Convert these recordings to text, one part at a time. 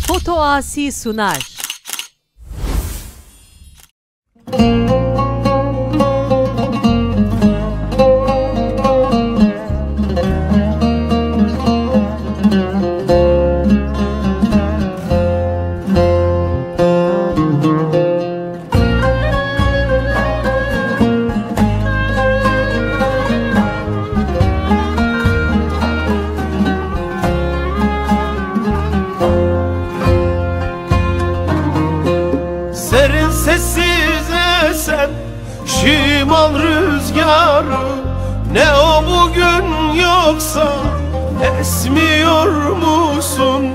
Foto Asi sunar. Serin sessiz esen şimal rüzgarı, ne o bugün yoksa esmiyor musun?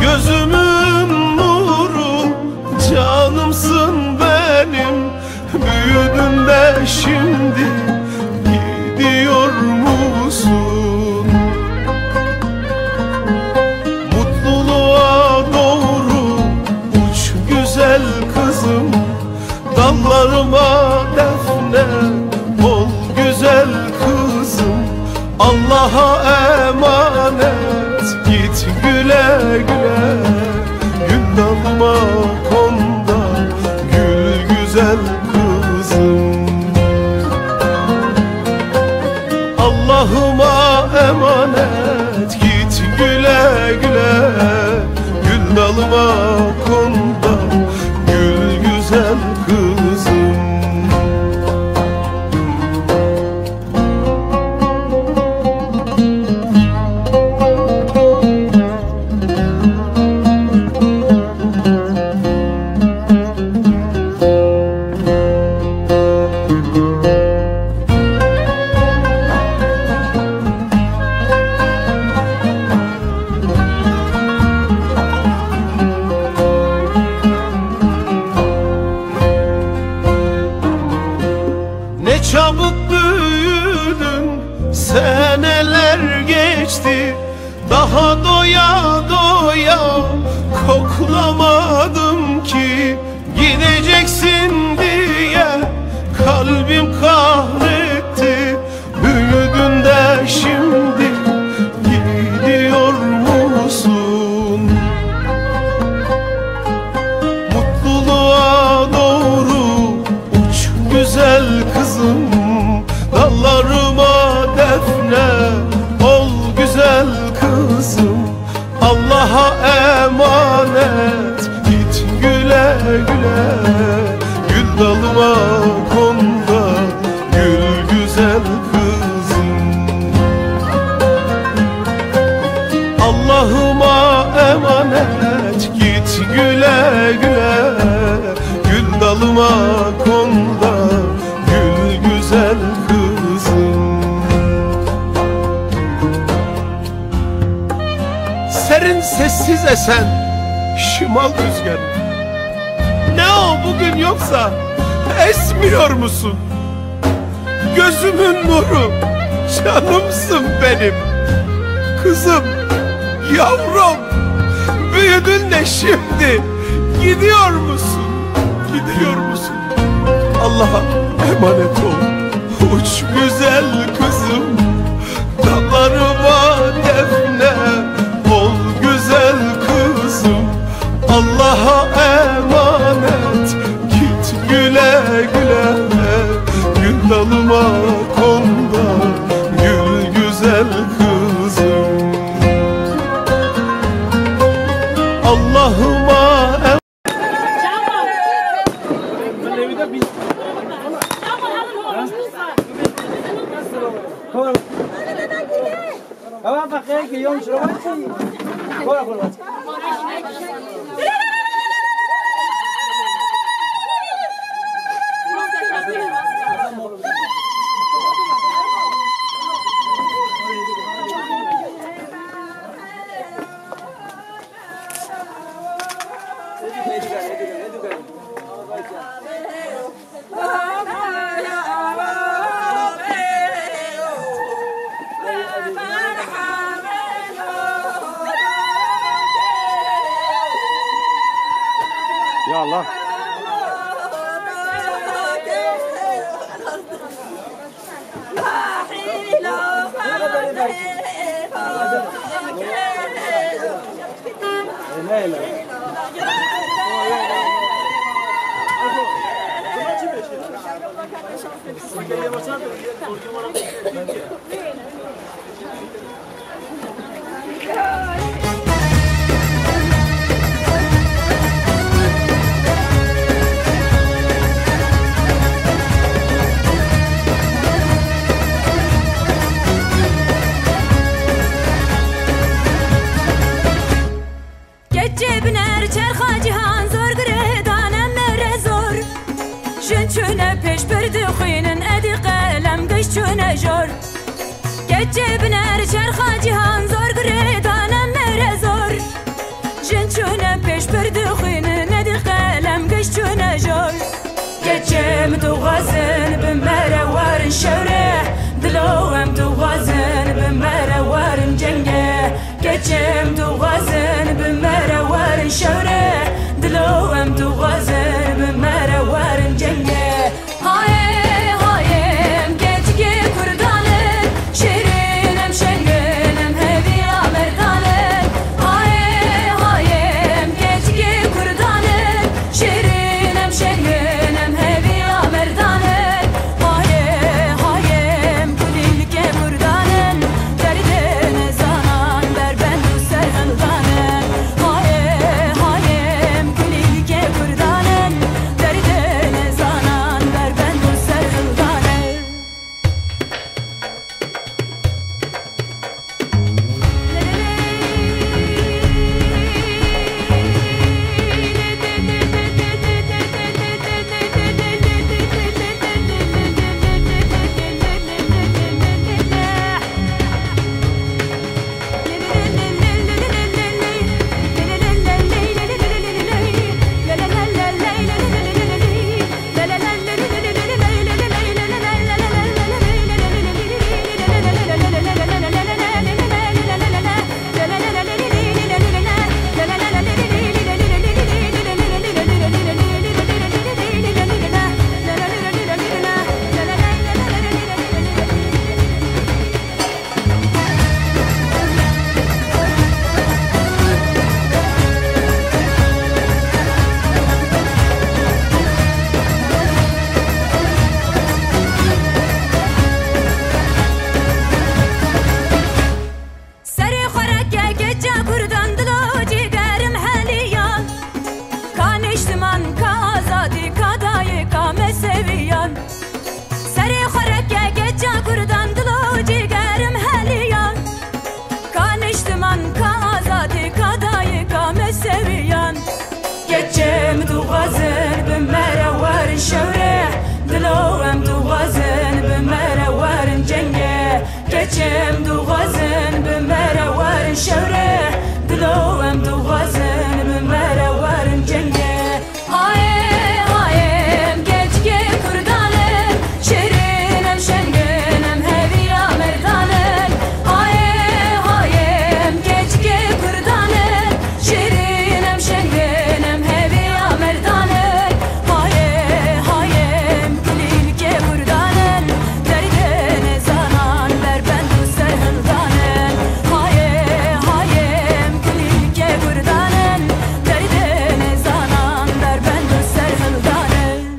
Gözümün nuru, canımsın benim, büyüdün de şimdi gidiyor musun? Mutluluğa doğru uç güzel kızım, dallarıma defne ol güzel kızım. Allah'a emanet git güle güle, gül dalıma kon da gül güzel kızım. Allah'ıma emanet git güle güle, gül dalıma kon da gül güzel kızım. Ne çabuk büyüdün, seneler geçti, daha doya doya koklamadım ki. Gideceksin diye kalbim kahretti, büyüdün de şimdi gidiyor musun? Mutluluğa doğru uç güzel kızım, dallarıma defne ol güzel kızım. Allah'a emanet git güle güle, gül dalıma kon da gül güzel kızım. Allah'ıma emanet git güle güle, gül dalıma kon da gül güzel kızım. Serin sessiz esen şimal rüzgarı, ne o bugün yoksa esmiyor musun? Gözümün nuru, canımsın benim, kızım, yavrum, büyüdün de şimdi gidiyor musun? Gidiyor musun? Allah'a emanet ol uç güzel kızım, dallarıma defne ol güzel kızım. Allah'a emanet git güle güle, gül dalıma kon da gül güzel kızım. Allah'ıma emanet. Ahora para que yo se lo voy a decir. Ahora, Ya Allah. لا لا جبنا چرخا جهان زور گریدانم مره زور جن چونه پیش بردخین ندی قلم گش چونه جور گچم تو غازن بمره وارن شوره دلوم تو غازن بمره وارن جنگه گچم تو غازن بمره وارن شوره دلوم تو غازن بمره وارن جنگه Geçim du gazın bimere varın şevre Dilovem du gazın bimere varın cenge Haye hayem geçki kurdanım Şirinim şenginim heviya merdanım Haye hayem geçki kurdanım Şirinim şenginim heviya merdanım Haye hayem kililke kurdanım Derdine zanan ben du serhıldanım Haye hayem kililke kurdanım Derdine zanan ben du serhıldanım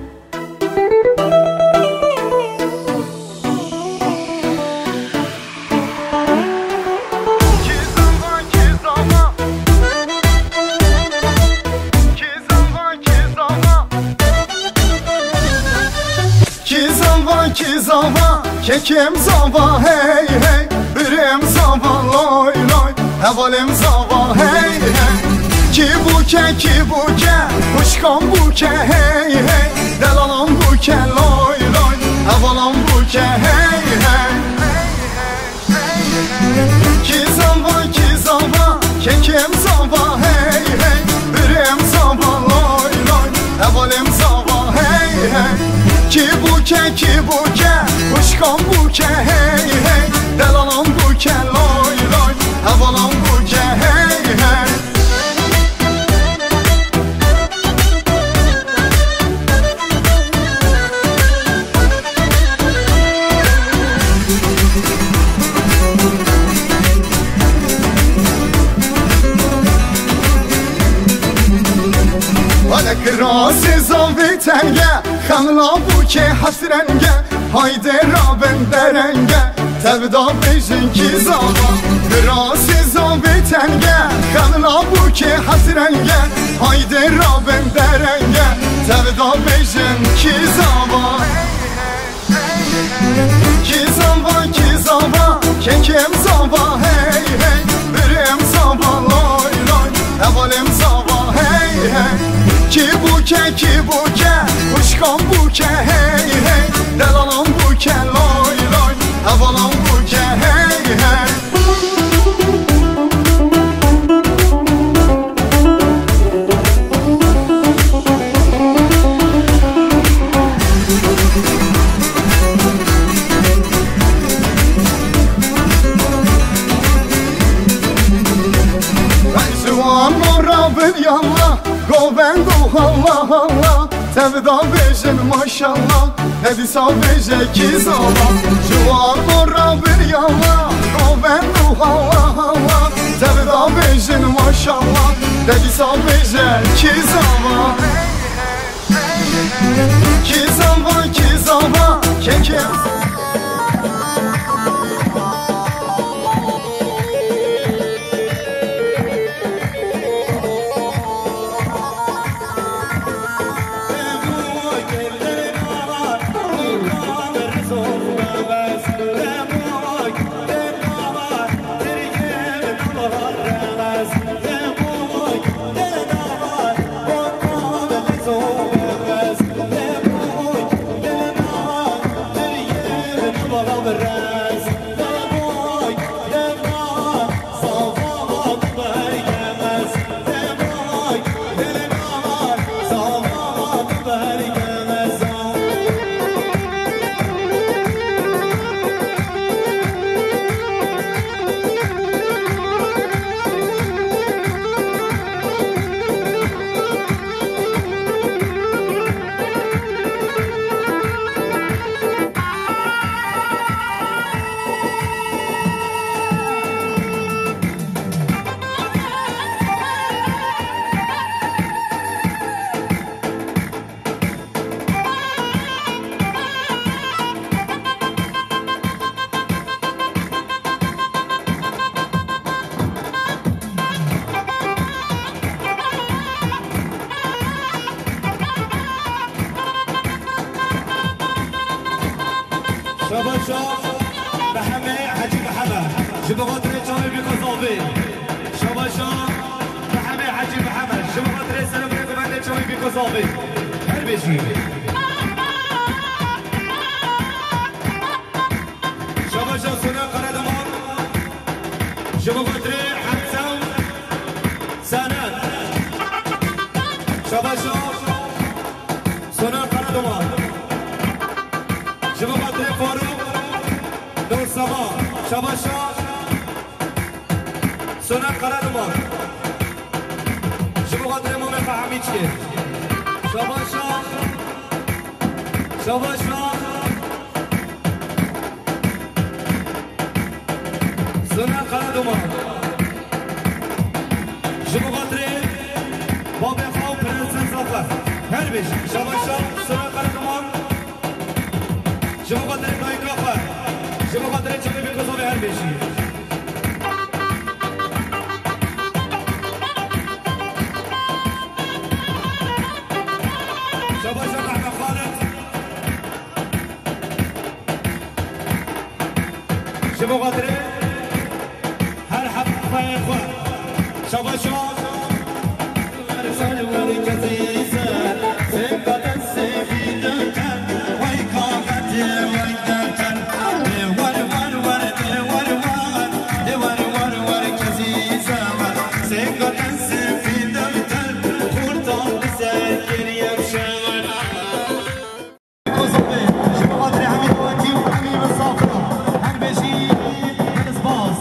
Kizava, kekim zava, hey hey Ürem zava, loy loy Hevalim zava, hey hey Ki buke, uçkan buke, hey hey Delalam buke, loy loy Hevalam buke, hey hey Kizava, kekim zava, hey hey Ürem zava, loy loy Hevalim zava, hey hey Ki buke, uçkan buke, hey hey Delalam buke, loy loy Hevalam buke, hey hey ولك راس زاوی تنگه خملا بو که حسرنگه هایده را بندرنگه تبدا بیشن کی زاوا راس زاوی تنگه خملا بو که حسرنگه هایده را بندرنگه تبدا بیشن کی زاوا کی زاوا کی زاوا که کم زاوا هی هی برم زاوا لای لای اولم زاوا هی هی کی بوکه خوشکام بوکه هی هی دلالام بوکه لای لای اولام بوکه هی هی گوبند و الله الله تبدا بیشن ماشالله ندیسا بیشه کی زاوا جوان را بیالله گوبند و الله الله تبدا بیشن ماشالله ندیسا بیشه کی زاوا کی زاوا کی زاوا که کی شباشا به همه حجی محمد جبهات رجال بیکوزاوی شباشا به همه حجی محمد جبهات رجال بیکوزاوی هر بشی شباشا سنا قردمان جبهات حمزه سند شباشا سنا قردمان جبهات فاروق دور سما شباشا سنن قردمان جبهات امام فهمیچی شباشا شباشا سنن قردمان جبهات باب خواه پرنسن زفر هر بیش شباشا سنن قردمان شما قدر دای کافر شما قدر چه بیکوزاوی هر بیشی شباشا محمد خالد شما قدر هر حب خواهد شباشا ارسال ولی کسی سر سبت سفید کن وی کاغت وی دکن ور کسی زمن سبت سفید کن خورتان بسر کریم شمن کوزوبه شما قدر همین وقتی و همین مسافر هر بشی هنس باز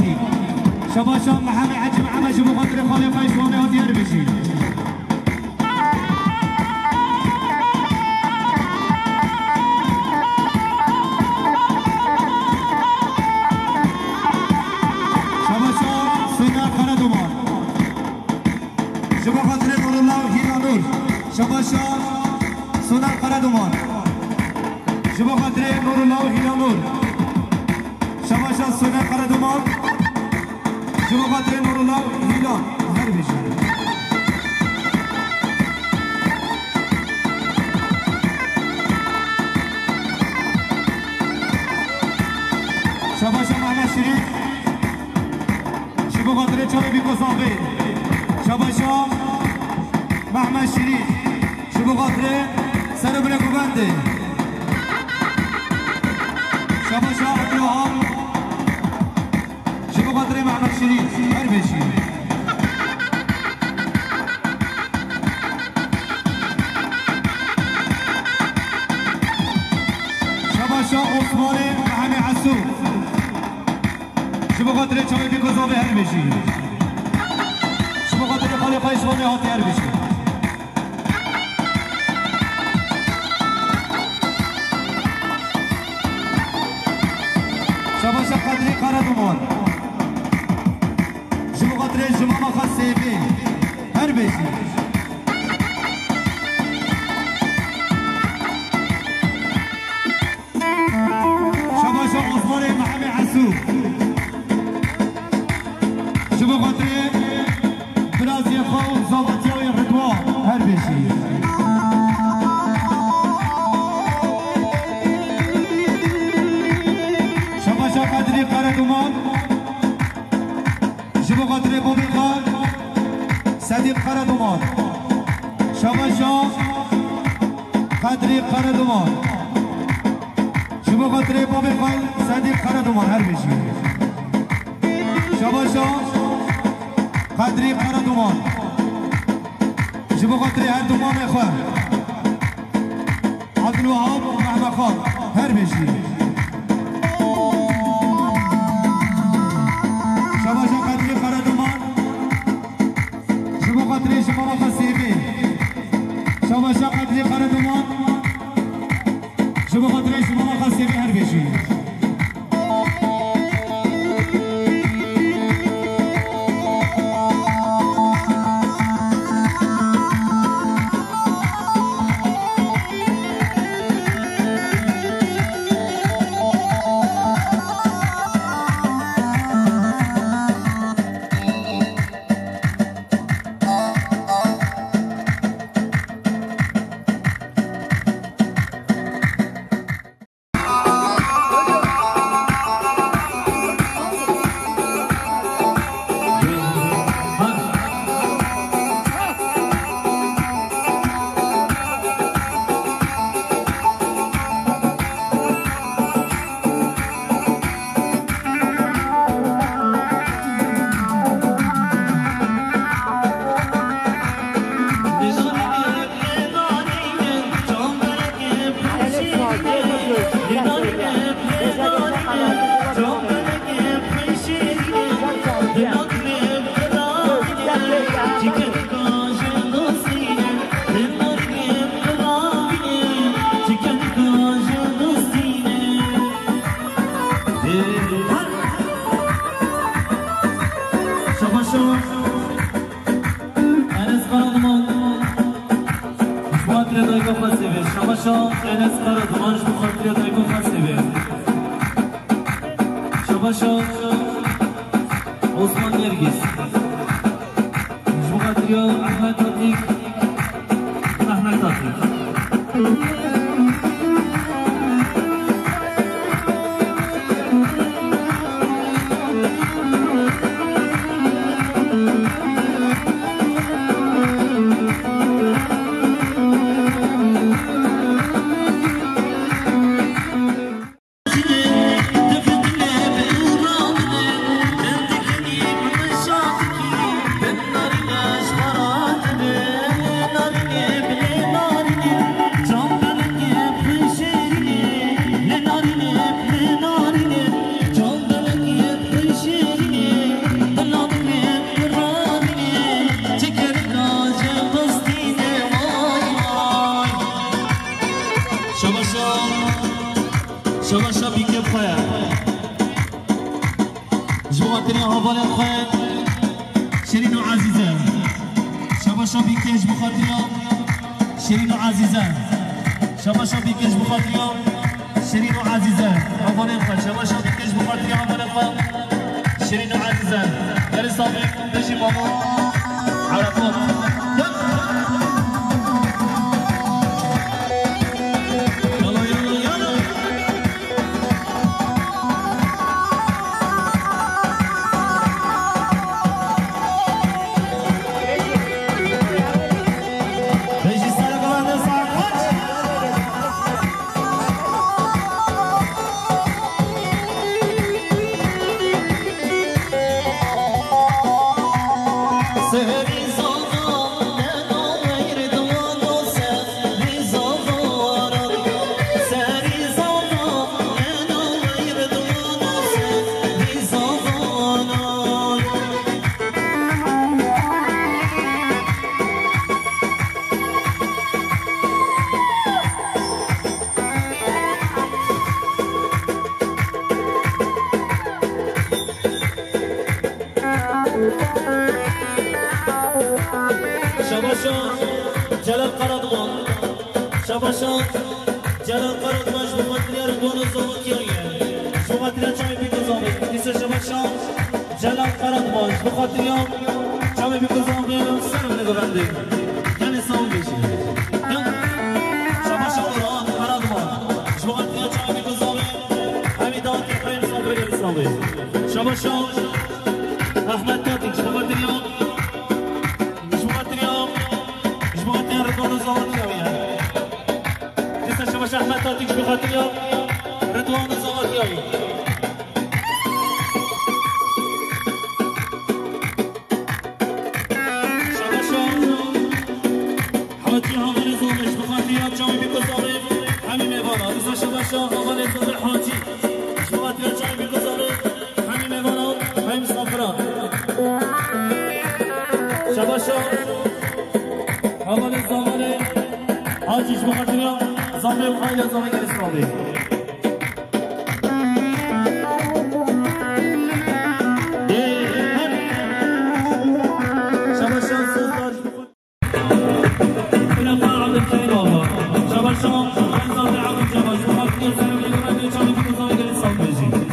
هاتي شباشا محمد حجي محمد جبو خاطر خالي فايزواني هاتي هر بشي شباشا سنة خردمان جبو خاطر نور الله هيلا نور شباشا سنة خردمان جبو خاطر نور الله هيلا نور شباشا سنة خردمان جبو خاطر نور الله هيلا هر بشي شباشا محمد شريف جبو خاطر چاوی بیکوزاوی شباشا محمد شريف جبو خاطر سر بلکو بنده شباشا عبدالوهاب جبو خاطر محمد شريف هر بشي شباشا عثمان محمد عسو جبو خاطر چاوی بیکوزاوی هر بشي جبو خاطر خالی فایزوانی هاتی هر بشي شباشا قدري قردمان جبو خاطر جماما خاصيبي هر بشي شباشا عثمان محمد عسو جبو خاطر برازي خاو زابطياوي رضوان هر بشي شباشا قدري قردمان جبو خاطر بوبي خان صديق قردمان شباشا قدري قردمان جبو خاطر بوبي خان صديق قردمان هر بشي شباشا قدري قردمان جبو خاطر هر دومان اخوان عبدالوهاب محمد خان هر بشي شباشا قدري قردمان جبو خاطر شمارا خسيبي شباشا قدري قردمان جبو خاطر شمارا خسيبي هر بشي شباشا عثمان نرگس جبو احمد تاتیک احمد تاتیک Jump جواتني هبال الخير شيرين وعزيزة شباشا بيكيش بخاطريا شيرين وعزيزة شباشا بيكيش بخاطريا شيرين وعزيزة هبال الخير شباشا بيكيش بخاطريا هبال الخير شيرين وعزيزة يا صافي تجي ماما على طول جلال قردمان شباشان جلال قردمان شبخاطريا رضوان الزواتيايا شبخاطريا چاوی بیگزامی دیسه شباشان جلال قردمان شبخاطريا چاوی بیگزامی سرم نگرنده یعنی ساوی بشی شباشان قردمان شبخاطريا چاوی بیگزامی همی داوتی خیلی ساوی بگل ساوی شباشان احمد تاتیک شبخاطريا رضوان الزواتياوي لسه شباش احمد تاتيك بخاطريا رضوان الزواتياوي شباشا حاجي هاغري زومش بخاطريا جاوي بكزاري همي ميوانا لسه شباشا هاغري زومش حاجي بخاطريا جاوي بكزاري همي ميوانا همي مسافران شباشا هاغري زومش حاجيش بخاطريا زامي وخايا زامي الاسلامي شباشان سوزدار الى قاعد الكريمه شباشان زامي عبد الجبل بخاطريا سلام لي جامي زامي الاسلامي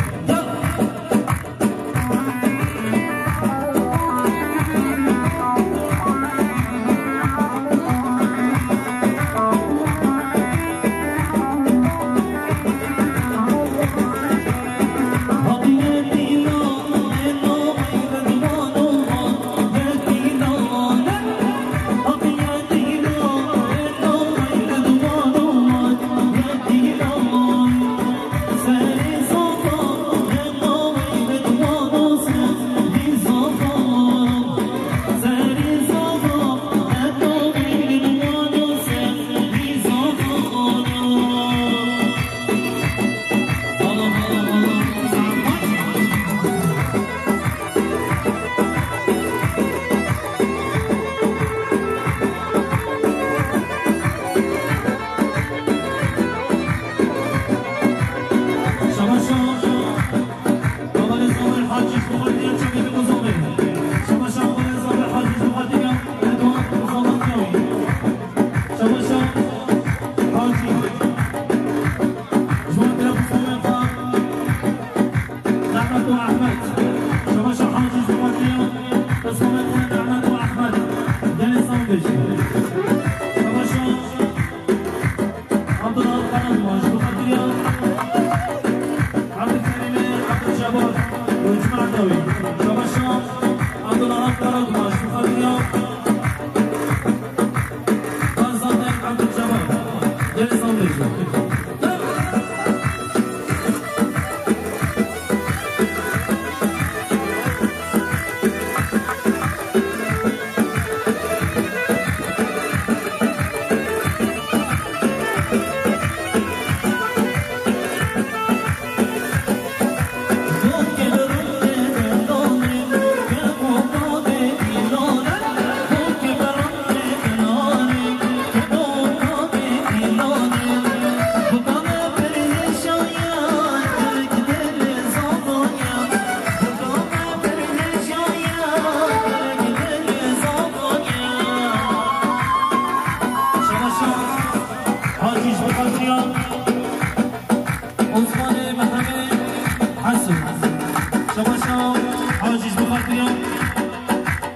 حاجز بخاطريان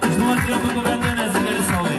جمهوريان بقبلتنا نازل الصاوي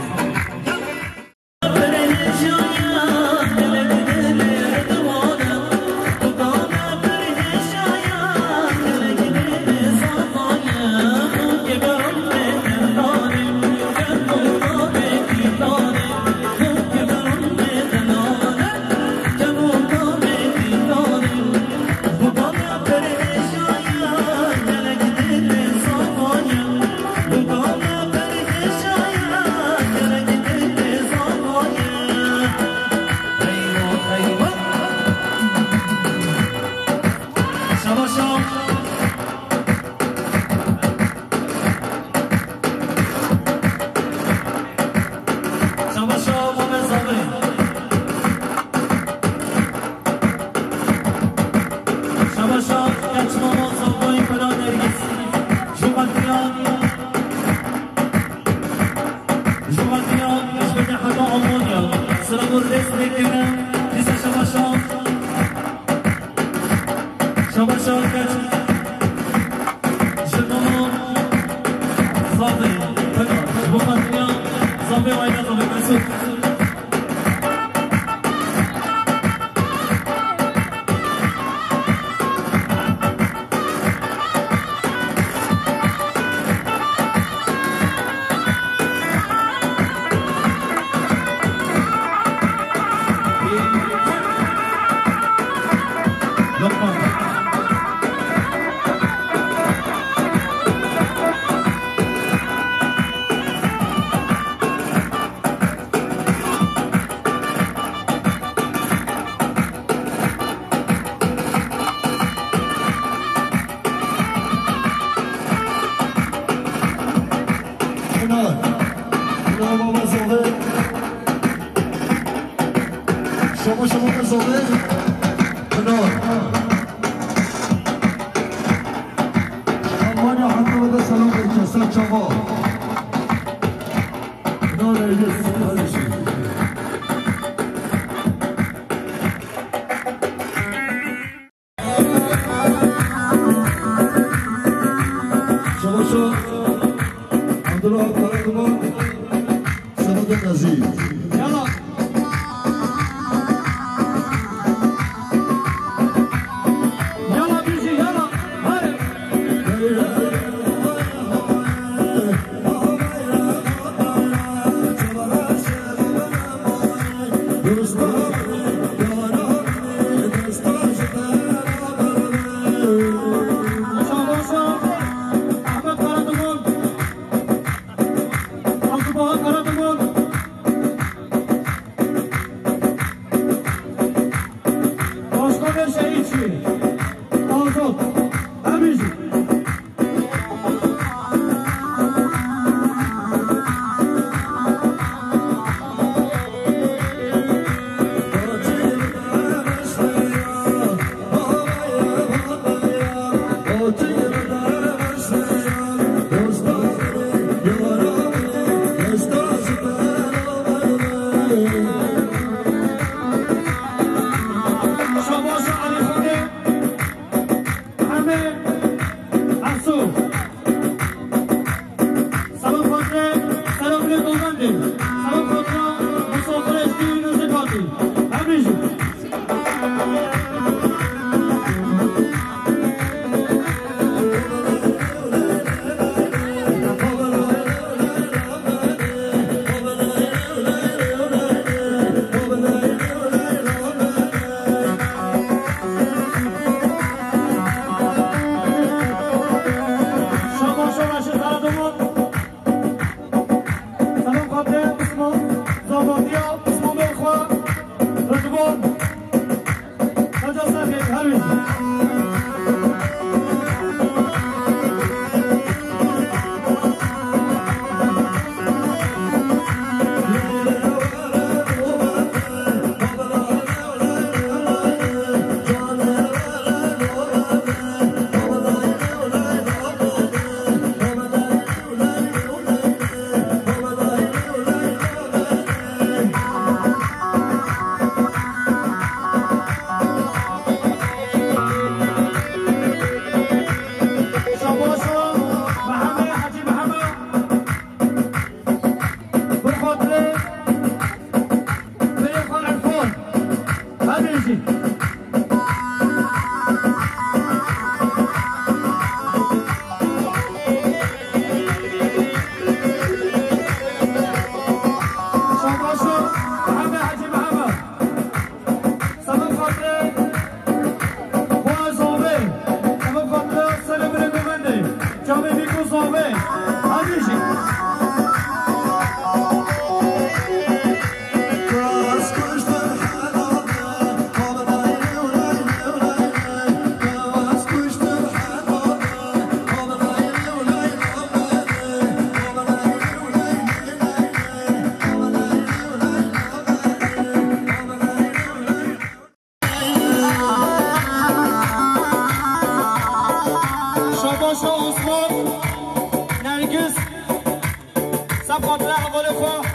صافي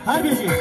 هاجي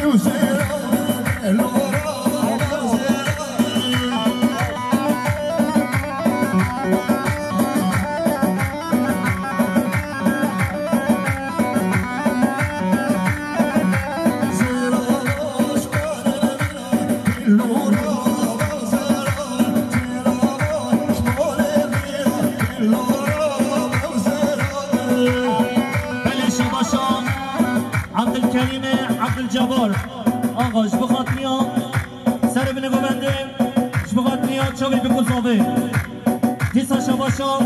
Music. جبار آقا جب خاطریا سر بینه گوونده جب خاطریا چاوی بکن زاوه دیسا شباشا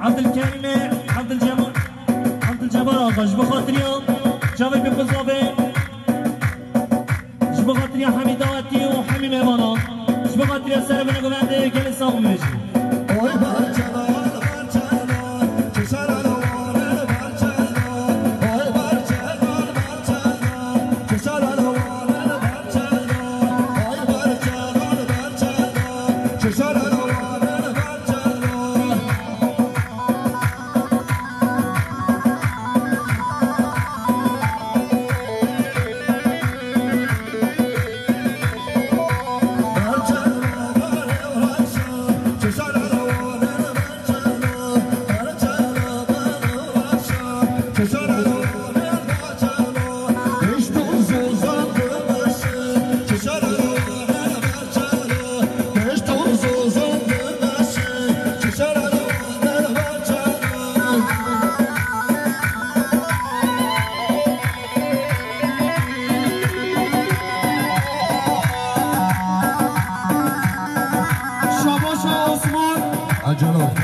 عبدالکریم عبدالجبار آقا جب خاطریا چاوی بکن زاوه جب خاطریا حمیداتی و حمی میوانا جب خاطریا سر بینه گوونده گل ساق میشی Bonjour,